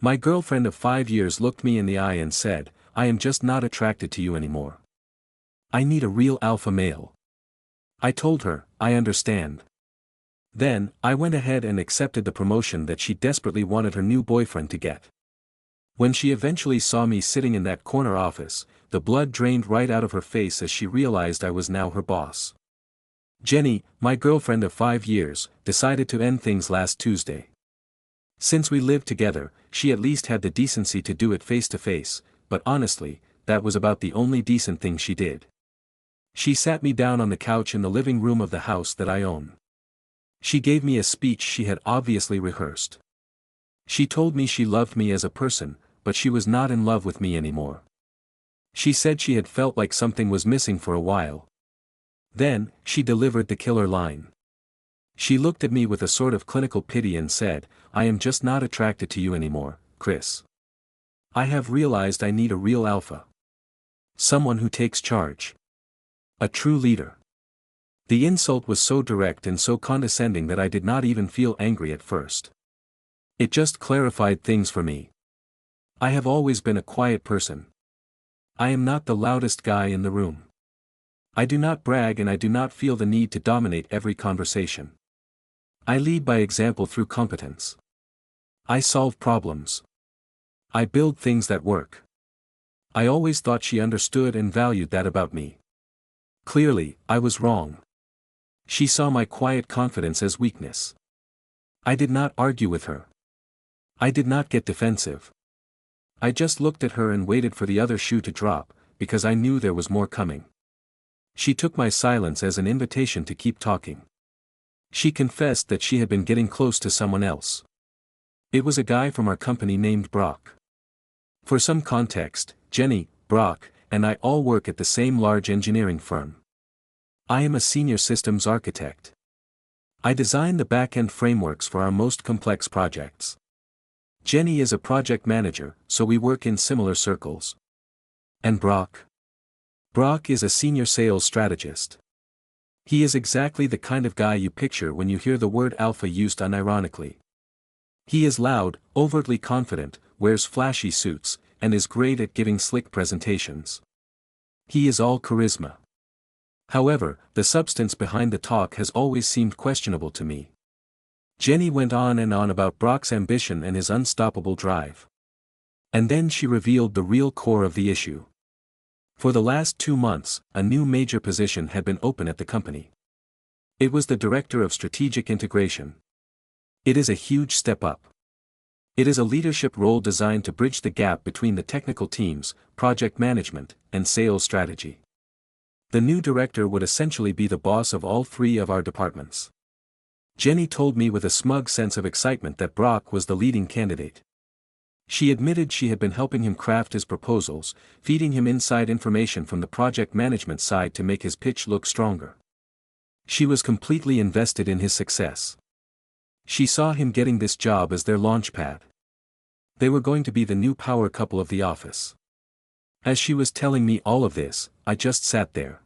My girlfriend of 5 years looked me in the eye and said, I am just not attracted to you anymore. I need a real alpha male. I told her, I understand. Then, I went ahead and accepted the promotion that she desperately wanted her new boyfriend to get. When she eventually saw me sitting in that corner office, the blood drained right out of her face as she realized I was now her boss. Jenny, my girlfriend of 5 years, decided to end things last Tuesday. Since we lived together, she at least had the decency to do it face to face, but honestly, that was about the only decent thing she did. She sat me down on the couch in the living room of the house that I own. She gave me a speech she had obviously rehearsed. She told me she loved me as a person, but she was not in love with me anymore. She said she had felt like something was missing for a while. Then, she delivered the killer line. She looked at me with a sort of clinical pity and said, I am just not attracted to you anymore, Chris. I have realized I need a real alpha. Someone who takes charge. A true leader. The insult was so direct and so condescending that I did not even feel angry at first. It just clarified things for me. I have always been a quiet person. I am not the loudest guy in the room. I do not brag and I do not feel the need to dominate every conversation. I lead by example through competence. I solve problems. I build things that work. I always thought she understood and valued that about me. Clearly, I was wrong. She saw my quiet confidence as weakness. I did not argue with her. I did not get defensive. I just looked at her and waited for the other shoe to drop, because I knew there was more coming. She took my silence as an invitation to keep talking. She confessed that she had been getting close to someone else. It was a guy from our company named Brock. For some context, Jenny, Brock, and I all work at the same large engineering firm. I am a senior systems architect. I design the back-end frameworks for our most complex projects. Jenny is a project manager, so we work in similar circles. And Brock? Brock is a senior sales strategist. He is exactly the kind of guy you picture when you hear the word alpha used unironically. He is loud, overtly confident, wears flashy suits, and is great at giving slick presentations. He is all charisma. However, the substance behind the talk has always seemed questionable to me. Jenny went on and on about Brock's ambition and his unstoppable drive. And then she revealed the real core of the issue. For the last 2 months, a new major position had been open at the company. It was the Director of Strategic Integration. It is a huge step up. It is a leadership role designed to bridge the gap between the technical teams, project management, and sales strategy. The new director would essentially be the boss of all 3 of our departments. Jenny told me with a smug sense of excitement that Brock was the leading candidate. She admitted she had been helping him craft his proposals, feeding him inside information from the project management side to make his pitch look stronger. She was completely invested in his success. She saw him getting this job as their launchpad. They were going to be the new power couple of the office. As she was telling me all of this, I just sat there.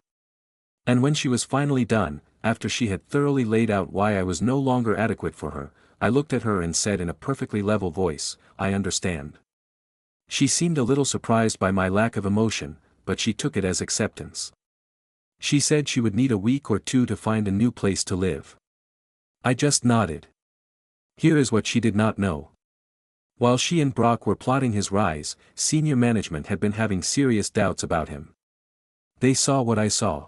And when she was finally done, after she had thoroughly laid out why I was no longer adequate for her, I looked at her and said in a perfectly level voice, I understand. She seemed a little surprised by my lack of emotion, but she took it as acceptance. She said she would need a week or 2 to find a new place to live. I just nodded. Here is what she did not know. While she and Brock were plotting his rise, senior management had been having serious doubts about him. They saw what I saw.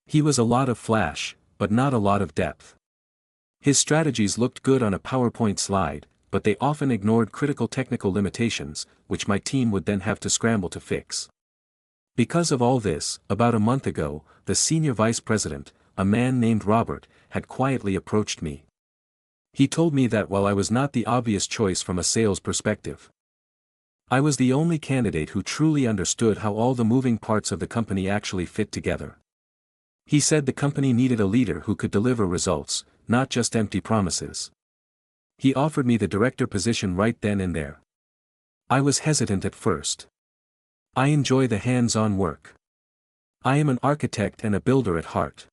He was a lot of flash, but not a lot of depth. His strategies looked good on a PowerPoint slide, but they often ignored critical technical limitations, which my team would then have to scramble to fix. Because of all this, about a month ago, the senior vice president, a man named Robert, had quietly approached me. He told me that while I was not the obvious choice from a sales perspective, I was the only candidate who truly understood how all the moving parts of the company actually fit together. He said the company needed a leader who could deliver results, not just empty promises. He offered me the director position right then and there. I was hesitant at first. I enjoy the hands-on work. I am an architect and a builder at heart.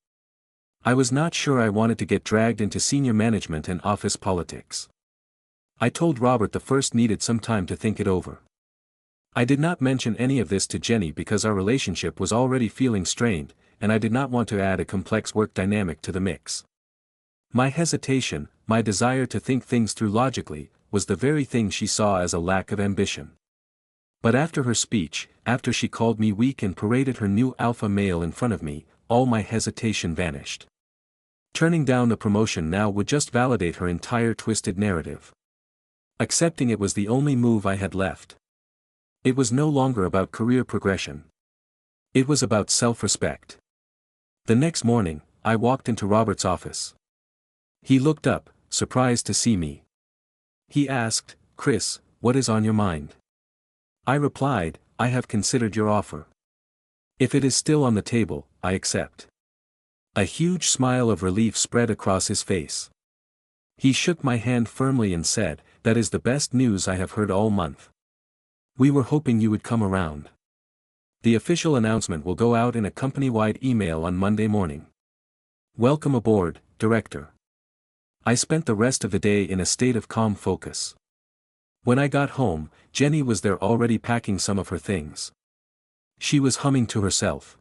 I was not sure I wanted to get dragged into senior management and office politics. I told Robert the first needed some time to think it over. I did not mention any of this to Jenny because our relationship was already feeling strained, and I did not want to add a complex work dynamic to the mix. My hesitation, my desire to think things through logically, was the very thing she saw as a lack of ambition. But after her speech, after she called me weak and paraded her new alpha male in front of me, all my hesitation vanished. Turning down the promotion now would just validate her entire twisted narrative. Accepting it was the only move I had left. It was no longer about career progression. It was about self-respect. The next morning, I walked into Robert's office. He looked up, surprised to see me. He asked, "Chris, what is on your mind?" I replied, "I have considered your offer. If it is still on the table, I accept." A huge smile of relief spread across his face. He shook my hand firmly and said, "That is the best news I have heard all month. We were hoping you would come around. The official announcement will go out in a company-wide email on Monday morning. Welcome aboard, Director." I spent the rest of the day in a state of calm focus. When I got home, Jenny was there already packing some of her things. She was humming to herself.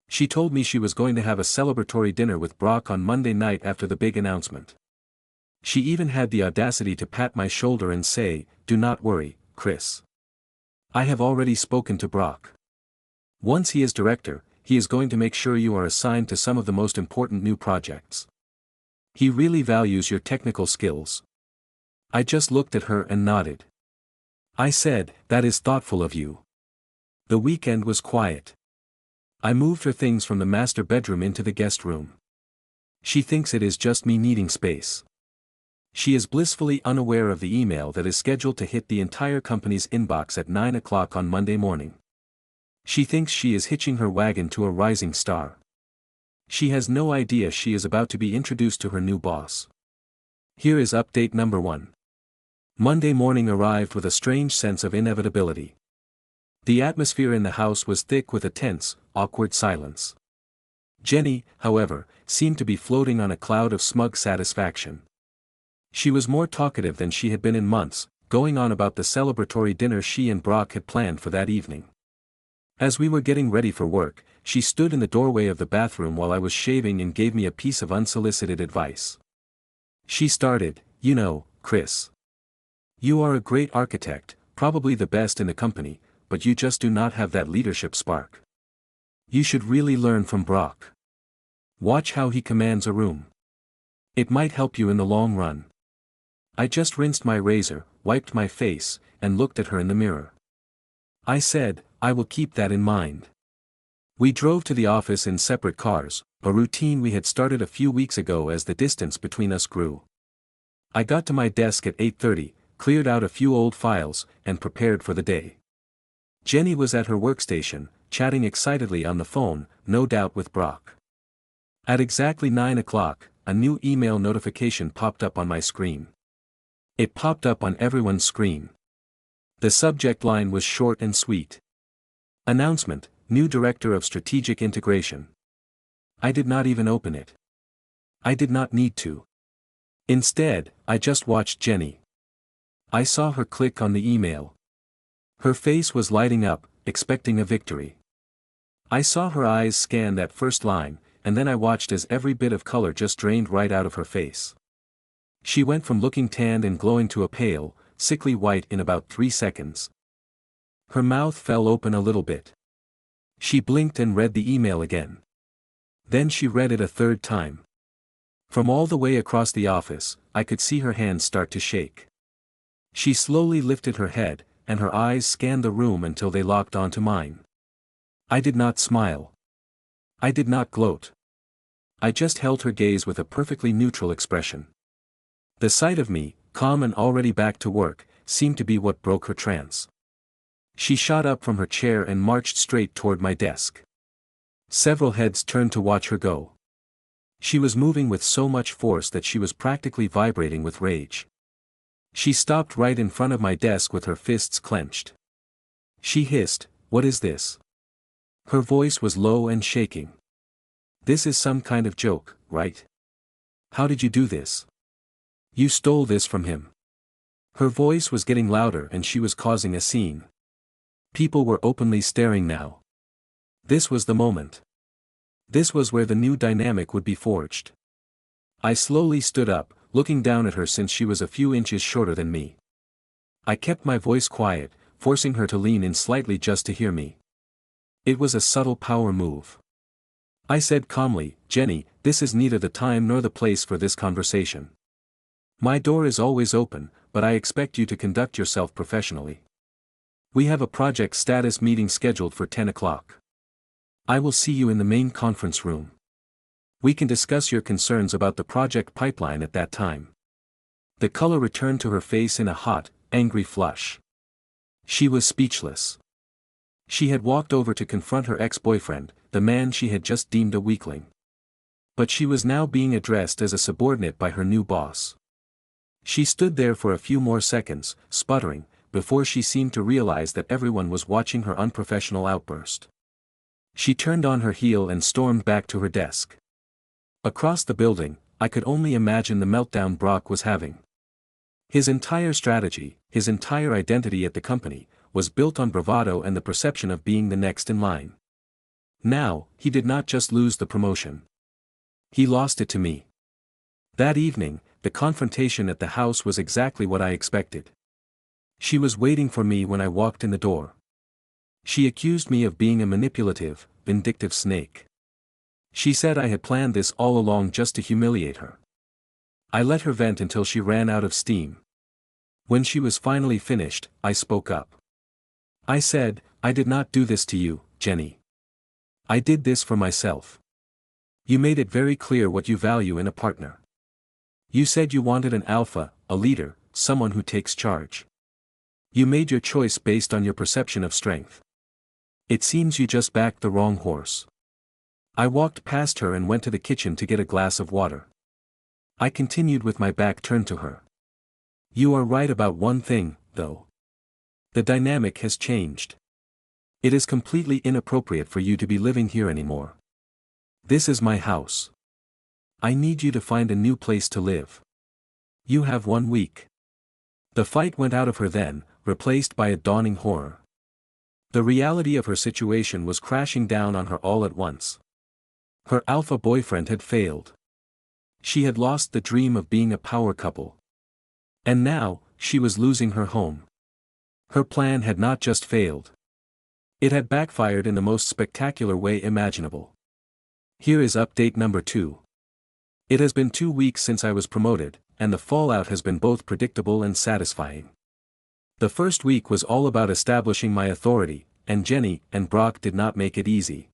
She told me she was going to have a celebratory dinner with Brock on Monday night after the big announcement. She even had the audacity to pat my shoulder and say, "Do not worry, Chris. I have already spoken to Brock. Once he is director, he is going to make sure you are assigned to some of the most important new projects. He really values your technical skills." I just looked at her and nodded. I said, "That is thoughtful of you." The weekend was quiet. I moved her things from the master bedroom into the guest room. She thinks it is just me needing space. She is blissfully unaware of the email that is scheduled to hit the entire company's inbox at 9 o'clock on Monday morning. She thinks she is hitching her wagon to a rising star. She has no idea she is about to be introduced to her new boss. Here is update number 1. Monday morning arrived with a strange sense of inevitability. The atmosphere in the house was thick with a tense, awkward silence. Jenny, however, seemed to be floating on a cloud of smug satisfaction. She was more talkative than she had been in months, going on about the celebratory dinner she and Brock had planned for that evening. As we were getting ready for work, she stood in the doorway of the bathroom while I was shaving and gave me a piece of unsolicited advice. She started, "You know, Chris. You are a great architect, probably the best in the company, but you just do not have that leadership spark. You should really learn from Brock. Watch how he commands a room. It might help you in the long run." I just rinsed my razor, wiped my face, and looked at her in the mirror. I said, "I will keep that in mind." We drove to the office in separate cars, a routine we had started a few weeks ago as the distance between us grew. I got to my desk at 8:30, cleared out a few old files, and prepared for the day. Jenny was at her workstation, chatting excitedly on the phone, no doubt with Brock. At exactly 9 o'clock, a new email notification popped up on my screen. It popped up on everyone's screen. The subject line was short and sweet. Announcement, new Director of Strategic Integration. I did not even open it. I did not need to. Instead, I just watched Jenny. I saw her click on the email. Her face was lighting up, expecting a victory. I saw her eyes scan that first line, and then I watched as every bit of color just drained right out of her face. She went from looking tanned and glowing to a pale, sickly white in about 3 seconds. Her mouth fell open a little bit. She blinked and read the email again. Then she read it a third time. From all the way across the office, I could see her hands start to shake. She slowly lifted her head, and her eyes scanned the room until they locked onto mine. I did not smile. I did not gloat. I just held her gaze with a perfectly neutral expression. The sight of me, calm and already back to work, seemed to be what broke her trance. She shot up from her chair and marched straight toward my desk. Several heads turned to watch her go. She was moving with so much force that she was practically vibrating with rage. She stopped right in front of my desk with her fists clenched. She hissed, "What is this?" Her voice was low and shaking. "This is some kind of joke, right? How did you do this? You stole this from him." Her voice was getting louder and she was causing a scene. People were openly staring now. This was the moment. This was where the new dynamic would be forged. I slowly stood up, looking down at her since she was a few inches shorter than me. I kept my voice quiet, forcing her to lean in slightly just to hear me. It was a subtle power move. I said calmly, "Jenny, this is neither the time nor the place for this conversation. My door is always open, but I expect you to conduct yourself professionally. We have a project status meeting scheduled for 10 o'clock. I will see you in the main conference room. We can discuss your concerns about the project pipeline at that time." The color returned to her face in a hot, angry flush. She was speechless. She had walked over to confront her ex-boyfriend, the man she had just deemed a weakling. But she was now being addressed as a subordinate by her new boss. She stood there for a few more seconds, sputtering, before she seemed to realize that everyone was watching her unprofessional outburst. She turned on her heel and stormed back to her desk. Across the building, I could only imagine the meltdown Brock was having. His entire strategy, his entire identity at the company, was built on bravado and the perception of being the next in line. Now, he did not just lose the promotion. He lost it to me. That evening, the confrontation at the house was exactly what I expected. She was waiting for me when I walked in the door. She accused me of being a manipulative, vindictive snake. She said I had planned this all along just to humiliate her. I let her vent until she ran out of steam. When she was finally finished, I spoke up. I said, "I did not do this to you, Jenny. I did this for myself. You made it very clear what you value in a partner. You said you wanted an alpha, a leader, someone who takes charge. You made your choice based on your perception of strength. It seems you just backed the wrong horse." I walked past her and went to the kitchen to get a glass of water. I continued with my back turned to her. "You are right about one thing, though. The dynamic has changed. It is completely inappropriate for you to be living here anymore. This is my house. I need you to find a new place to live. You have 1 week." The fight went out of her then, replaced by a dawning horror. The reality of her situation was crashing down on her all at once. Her alpha boyfriend had failed. She had lost the dream of being a power couple. And now, she was losing her home. Her plan had not just failed. It had backfired in the most spectacular way imaginable. Here is update number 2. It has been 2 weeks since I was promoted, and the fallout has been both predictable and satisfying. The first week was all about establishing my authority, and Jenny and Brock did not make it easy.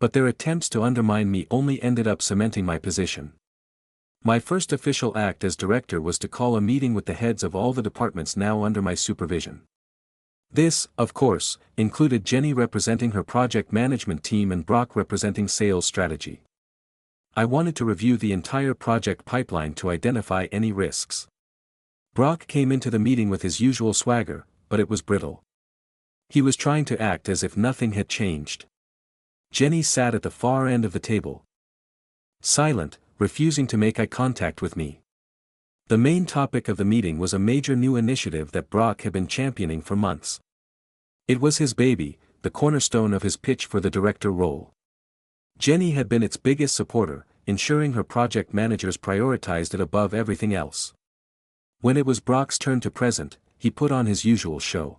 But their attempts to undermine me only ended up cementing my position. My first official act as director was to call a meeting with the heads of all the departments now under my supervision. This, of course, included Jenny representing her project management team and Brock representing sales strategy. I wanted to review the entire project pipeline to identify any risks. Brock came into the meeting with his usual swagger, but it was brittle. He was trying to act as if nothing had changed. Jenny sat at the far end of the table, silent, refusing to make eye contact with me. The main topic of the meeting was a major new initiative that Brock had been championing for months. It was his baby, the cornerstone of his pitch for the director role. Jenny had been its biggest supporter, ensuring her project managers prioritized it above everything else. When it was Brock's turn to present, he put on his usual show.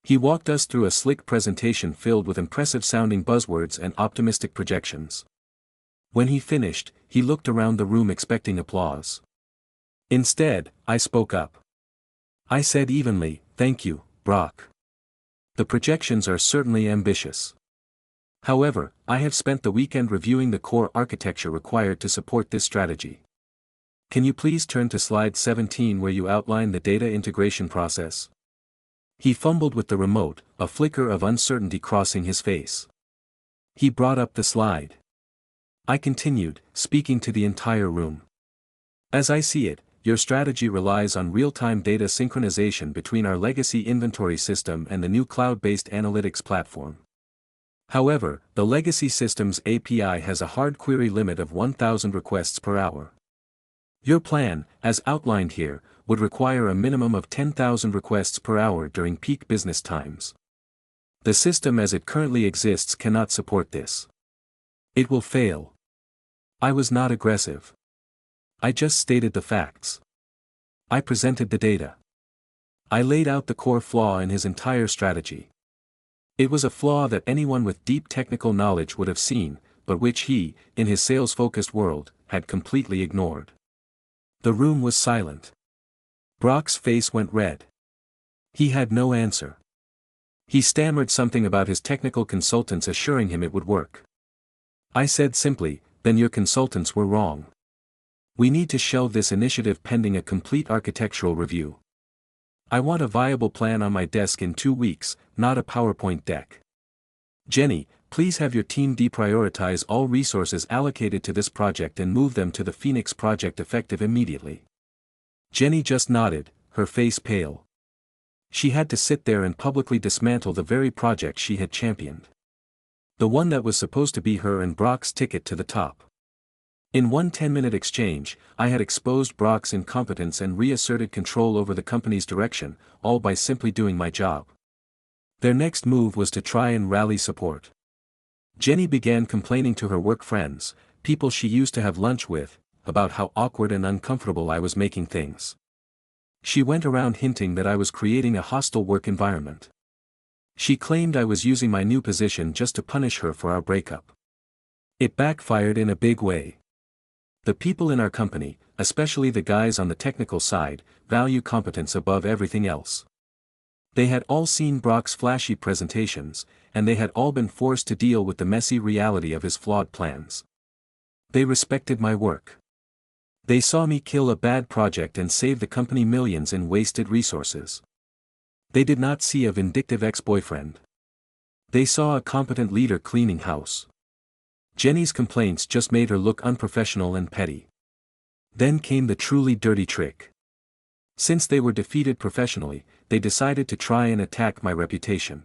He walked us through a slick presentation filled with impressive-sounding buzzwords and optimistic projections. When he finished, he looked around the room expecting applause. Instead, I spoke up. I said evenly, "Thank you, Brock. The projections are certainly ambitious. However, I have spent the weekend reviewing the core architecture required to support this strategy. Can you please turn to slide 17 where you outline the data integration process?" He fumbled with the remote, a flicker of uncertainty crossing his face. He brought up the slide. I continued, speaking to the entire room. "As I see it, your strategy relies on real-time data synchronization between our legacy inventory system and the new cloud-based analytics platform. However, the legacy system's API has a hard query limit of 1,000 requests per hour. Your plan, as outlined here, would require a minimum of 10,000 requests per hour during peak business times. The system as it currently exists cannot support this. It will fail. I was not aggressive. I just stated the facts. I presented the data. I laid out the core flaw in his entire strategy. It was a flaw that anyone with deep technical knowledge would have seen, but which he, in his sales-focused world, had completely ignored. The room was silent. Brock's face went red. He had no answer. He stammered something about his technical consultants assuring him it would work. I said simply, "Then your consultants were wrong. We need to shelve this initiative pending a complete architectural review. I want a viable plan on my desk in 2 weeks, not a PowerPoint deck. Jenny, please have your team deprioritize all resources allocated to this project and move them to the Phoenix project effective immediately." Jenny just nodded, her face pale. She had to sit there and publicly dismantle the very project she had championed. The one that was supposed to be her and Brock's ticket to the top. In one 10-minute exchange, I had exposed Brock's incompetence and reasserted control over the company's direction, all by simply doing my job. Their next move was to try and rally support. Jenny began complaining to her work friends, people she used to have lunch with, about how awkward and uncomfortable I was making things. She went around hinting that I was creating a hostile work environment. She claimed I was using my new position just to punish her for our breakup. It backfired in a big way. The people in our company, especially the guys on the technical side, value competence above everything else. They had all seen Brock's flashy presentations, and they had all been forced to deal with the messy reality of his flawed plans. They respected my work. They saw me kill a bad project and save the company millions in wasted resources. They did not see a vindictive ex-boyfriend. They saw a competent leader cleaning house. Jenny's complaints just made her look unprofessional and petty. Then came the truly dirty trick. Since they were defeated professionally, they decided to try and attack my reputation.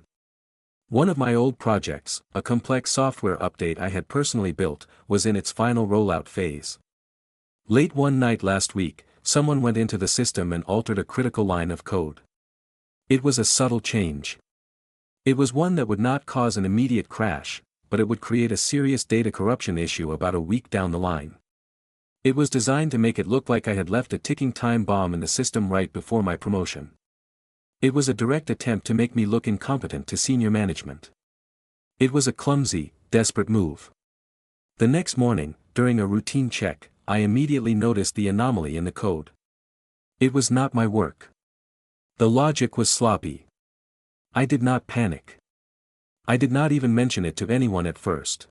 One of my old projects, a complex software update I had personally built, was in its final rollout phase. Late one night last week, someone went into the system and altered a critical line of code. It was a subtle change. It was one that would not cause an immediate crash, but it would create a serious data corruption issue about a week down the line. It was designed to make it look like I had left a ticking time bomb in the system right before my promotion. It was a direct attempt to make me look incompetent to senior management. It was a clumsy, desperate move. The next morning, during a routine check, I immediately noticed the anomaly in the code. It was not my work. The logic was sloppy. I did not panic. I did not even mention it to anyone at first.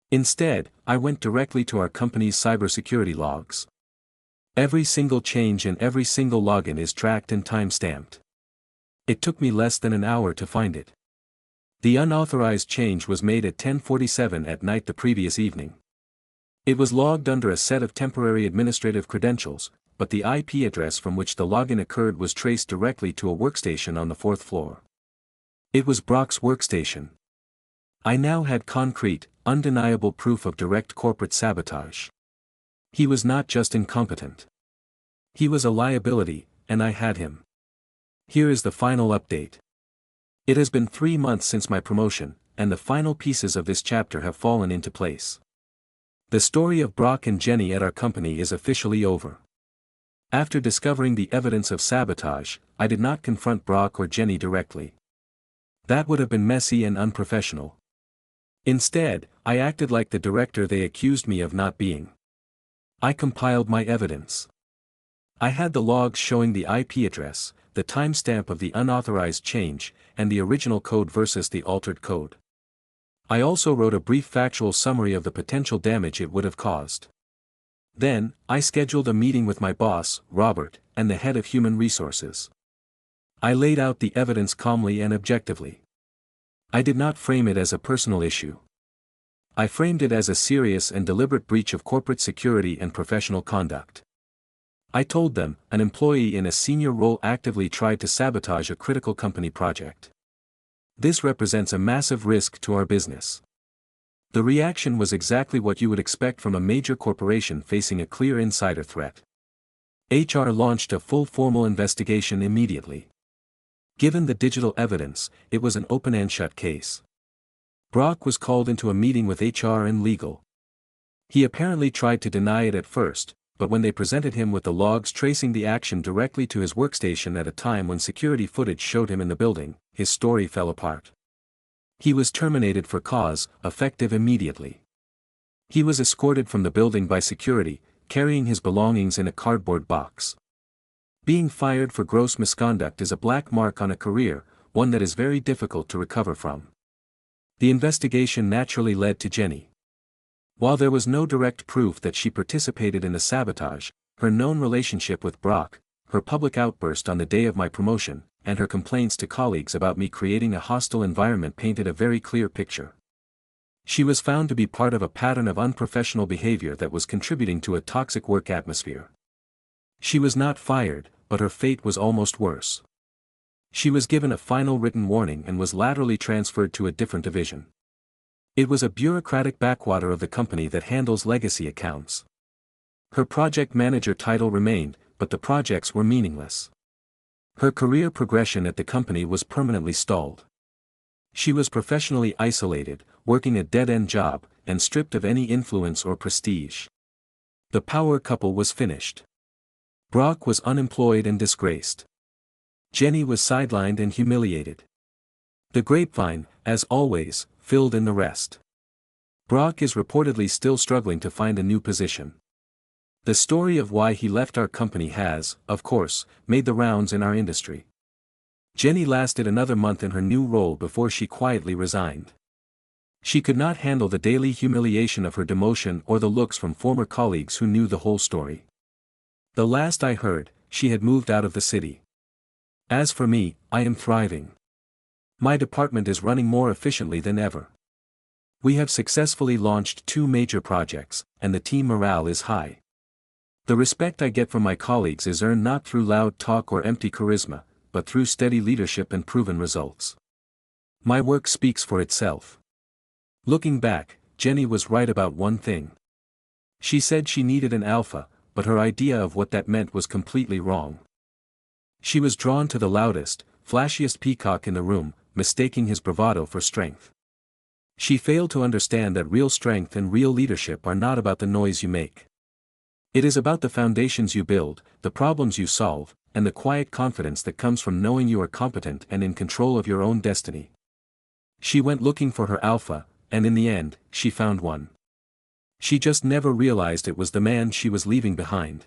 Instead, I went directly to our company's cybersecurity logs. Every single change and every single login is tracked and time-stamped. It took me less than an hour to find it. The unauthorized change was made at 10:47 at night the previous evening. It was logged under a set of temporary administrative credentials, but the IP address from which the login occurred was traced directly to a workstation on the 4th floor. It was Brock's workstation. I now had concrete, undeniable proof of direct corporate sabotage. He was not just incompetent. He was a liability, and I had him. Here is the final update. It has been 3 months since my promotion, and the final pieces of this chapter have fallen into place. The story of Brock and Jenny at our company is officially over. After discovering the evidence of sabotage, I did not confront Brock or Jenny directly. That would have been messy and unprofessional. Instead, I acted like the director they accused me of not being. I compiled my evidence. I had the logs showing the IP address, the timestamp of the unauthorized change, and the original code versus the altered code. I also wrote a brief factual summary of the potential damage it would have caused. Then, I scheduled a meeting with my boss, Robert, and the head of human resources. I laid out the evidence calmly and objectively. I did not frame it as a personal issue. I framed it as a serious and deliberate breach of corporate security and professional conduct. I told them, an employee in a senior role actively tried to sabotage a critical company project. This represents a massive risk to our business. The reaction was exactly what you would expect from a major corporation facing a clear insider threat. HR launched a full formal investigation immediately. Given the digital evidence, it was an open and shut case. Brock was called into a meeting with HR and legal. He apparently tried to deny it at first, but when they presented him with the logs tracing the action directly to his workstation at a time when security footage showed him in the building, his story fell apart. He was terminated for cause, effective immediately. He was escorted from the building by security, carrying his belongings in a cardboard box. Being fired for gross misconduct is a black mark on a career, one that is very difficult to recover from. The investigation naturally led to Jenny. While there was no direct proof that she participated in the sabotage, her known relationship with Brock, her public outburst on the day of my promotion, and her complaints to colleagues about me creating a hostile environment painted a very clear picture. She was found to be part of a pattern of unprofessional behavior that was contributing to a toxic work atmosphere. She was not fired, but her fate was almost worse. She was given a final written warning and was laterally transferred to a different division. It was a bureaucratic backwater of the company that handles legacy accounts. Her project manager title remained, but the projects were meaningless. Her career progression at the company was permanently stalled. She was professionally isolated, working a dead-end job, and stripped of any influence or prestige. The power couple was finished. Brock was unemployed and disgraced. Jenny was sidelined and humiliated. The grapevine, as always, filled in the rest. Brock is reportedly still struggling to find a new position. The story of why he left our company has, of course, made the rounds in our industry. Jenny lasted another month in her new role before she quietly resigned. She could not handle the daily humiliation of her demotion or the looks from former colleagues who knew the whole story. The last I heard, she had moved out of the city. As for me, I am thriving. My department is running more efficiently than ever. We have successfully launched 2 major projects, and the team morale is high. The respect I get from my colleagues is earned not through loud talk or empty charisma, but through steady leadership and proven results. My work speaks for itself. Looking back, Jenny was right about one thing. She said she needed an alpha, but her idea of what that meant was completely wrong. She was drawn to the loudest, flashiest peacock in the room, mistaking his bravado for strength. She failed to understand that real strength and real leadership are not about the noise you make. It is about the foundations you build, the problems you solve, and the quiet confidence that comes from knowing you are competent and in control of your own destiny. She went looking for her alpha, and in the end, she found one. She just never realized it was the man she was leaving behind.